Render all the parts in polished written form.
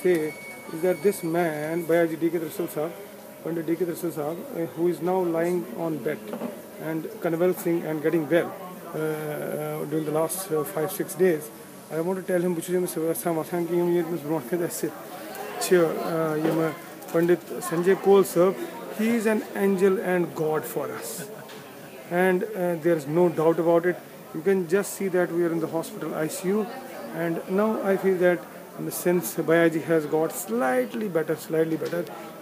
say is that this man, Bayaji D.K. Rasul Sahab, Pandit D.K. Rasul Sahab, who is now lying on bed and convalescing and getting well during the last 5-6 days, I want to tell him, Pandit Sanjay Kaul Sahab, he is an angel and God for us. And there is no doubt about it. You can just see that we are in the hospital ICU, and now I feel that since Bayaji has got slightly better,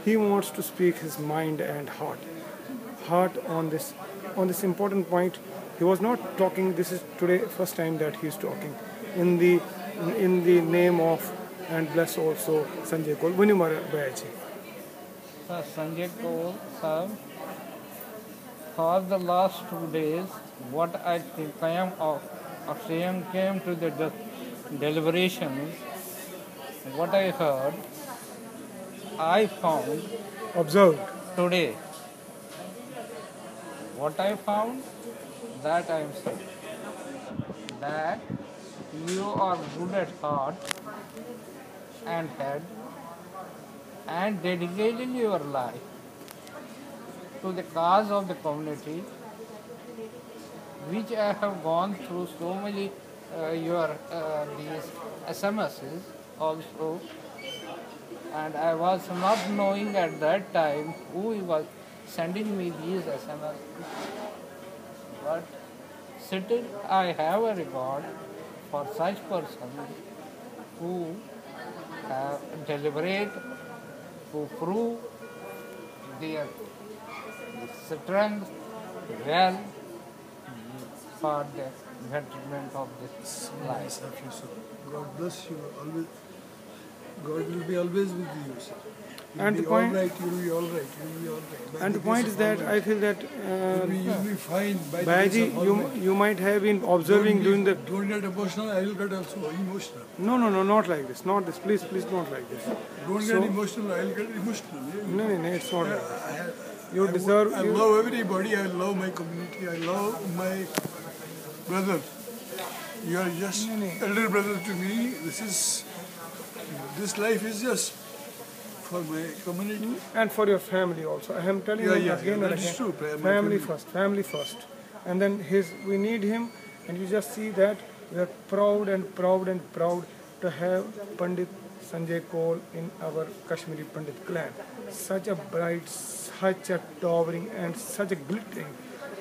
he wants to speak his mind and heart on this important point. He was not talking. This is today first time that he is talking in the name of and bless also Sanjay Kaul. Vanimara Bayaji. Sanjay Kaul Sahab, for the last 2 days, what I think I am of came to the deliberations, what I heard, I found Observed today. What I found, that I am saying, that you are good at heart and head and dedicated your life to the cause of the community, which I have gone through so many these SMSs also, and I was not knowing at that time who was sending me these SMSs, but still I have a regard for such persons who have deliberate, who prove their strength well for the betterment of this life. God bless you. Always, God will be always with you, sir. And the You'll be point- all right. You'll be all right. You'll be all right. By and the grace point of is that Allah, I feel that you'll be fine. By the grace Bayaji, of Allah. you might have been observing during the Don't get emotional. I will get also emotional. no, not like this, not this, please, not like this. Don't So- get emotional. I will get emotional. Yeah. No, it's not like that. I- You I- deserve- I you- love everybody. I love my community. I love my brother. You are just elder brother to me. This life is just for my community. And for your family also. I am telling you again and that is again. true. My Family first. And then we need him, and you just see that we are proud to have Pandit Sanjay Kaul in our Kashmiri Pandit clan. Such a bright, such a towering, and such a glittering,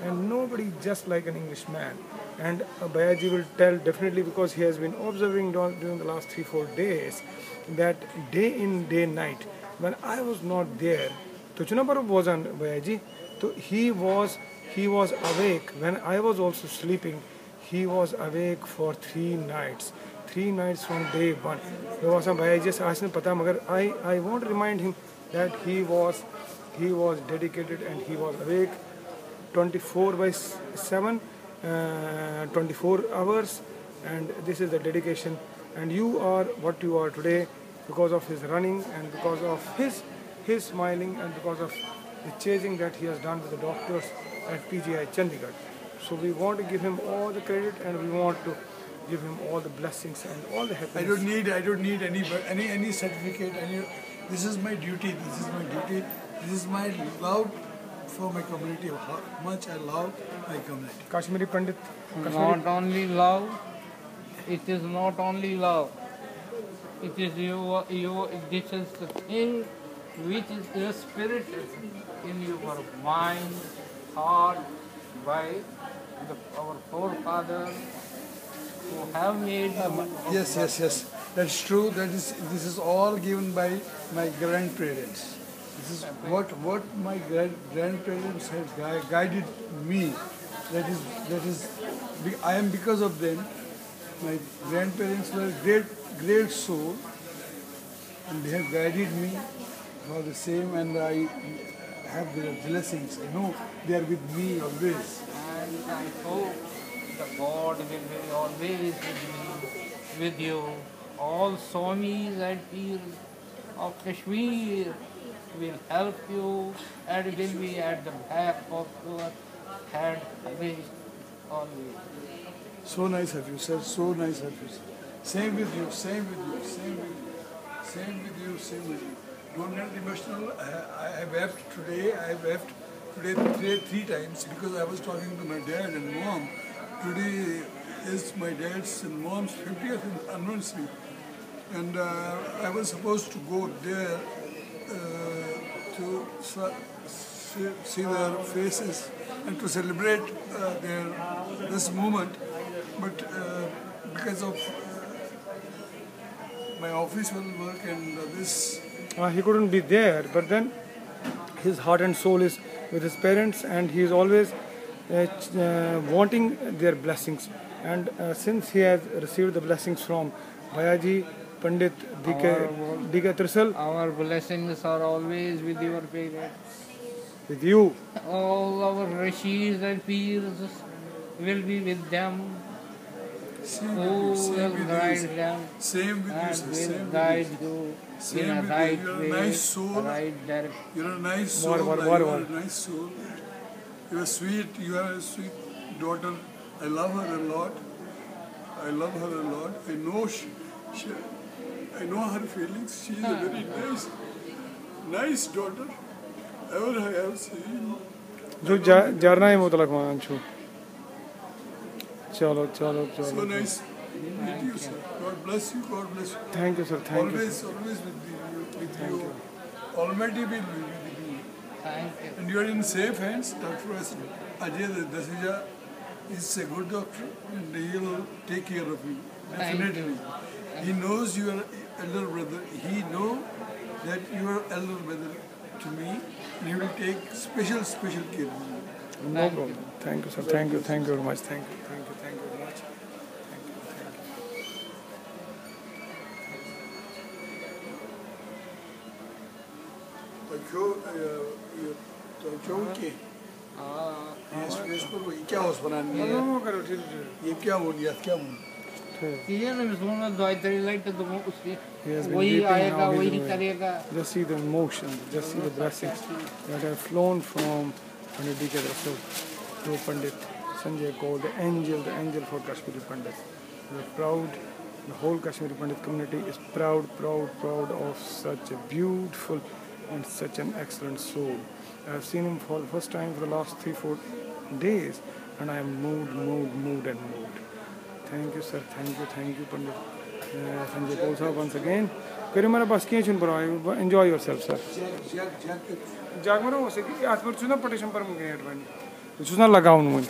and nobody just like an Englishman. And Bayaji will tell definitely, because he has been observing during the last 3-4 days, that day in, day night, when I was not there, to Chunaparu Bozan Bayaji, so he was awake when I was also sleeping. He was awake for 3 nights. 3 nights from day one. There was some Bayaji asked pata, magar I want to remind him that he was dedicated and he was awake 24/7, 24 hours, and this is the dedication. And you are what you are today because of his running and because of his smiling and because of the chasing that he has done with the doctors at PGI Chandigarh. So we want to give him all the credit, and we want to give him all the blessings and all the happiness. I don't need any certificate. This is my duty. This is my love for my community. How much I love my community. Kashmiri Pandit. Not only love, it is not only love. It is this is the thing which is the spirit in your mind, heart, by our forefathers who have made Yes. That's true. This is all given by my grandparents. This is what my grandparents have guided me. That is I am because of them. My grandparents were great soul, and they have guided me for the same, and I have their blessings. I know they are with me always. And I hope the God will be always with you. All Swamis and Peers of Kashmir will help you and will be at the back of your head always. So nice of you, sir. So nice of you, sir. Same with you. Same with you, same with you. Don't get emotional. I wept today. I wept today three times because I was talking to my dad and mom. Today is my dad's and mom's 50th anniversary. And I was supposed to go there to see their faces and to celebrate this moment. But because of my office work and this. He couldn't be there, but then his heart and soul is with his parents, and he is always wanting their blessings. And since he has received the blessings from Bhayaji, Pandit Dika Trisal, Our blessings are always with your parents. with you. All our Rashids and Peers will be with them. Same Who with you, will same guide with you, them same with you, and sir, will same guide with you. you in Same a with right you. You're a way, nice soul. right direction. You're a nice More, soul. more, You more, are more. a nice soul. You're sweet. You are a sweet daughter. I love her a lot. I love her a lot. I know I know her feelings. She is a very nice daughter. Ever I have seen. जो jarna है मुतलक मान छू. चलो चलो So चलो. nice. Meet you, sir. God bless you. God bless you. Thank you, sir. Thank you. Always with you. Almighty will be with you. Thank you. And you are in safe hands. Dr. Ajay Dasija is a good doctor and he will take care of you. Definitely. He knows you are elder brother. He knows that you are elder brother to me and he will take special care of you. No problem. Thank you, sir. Thank you very much. Thank you very much. Thank you. क्या हो बनाने ये क्या हो गया क्या हो वही आएगा वही करेगा. Just see the emotion, just see the blessings that have flown from Pandit D.K. Trisal to Pandit Sanjay Kaul, the angel for Kashmiri Pandits. We are proud, the whole Kashmiri Pandit community is proud of such a beautiful and such an excellent soul. I have seen him for the first time for the last 3-4 days and I am moved. Thank you, sir. Thank you, Pandit Sanjay Kaul sir, once again. करियो मेरा बस किए छुन पर enjoy yourself, sir. जाग मरो हो सके आज पर चुना पटेशन पर मुझे एडवाइस चुना लगाऊं मुझे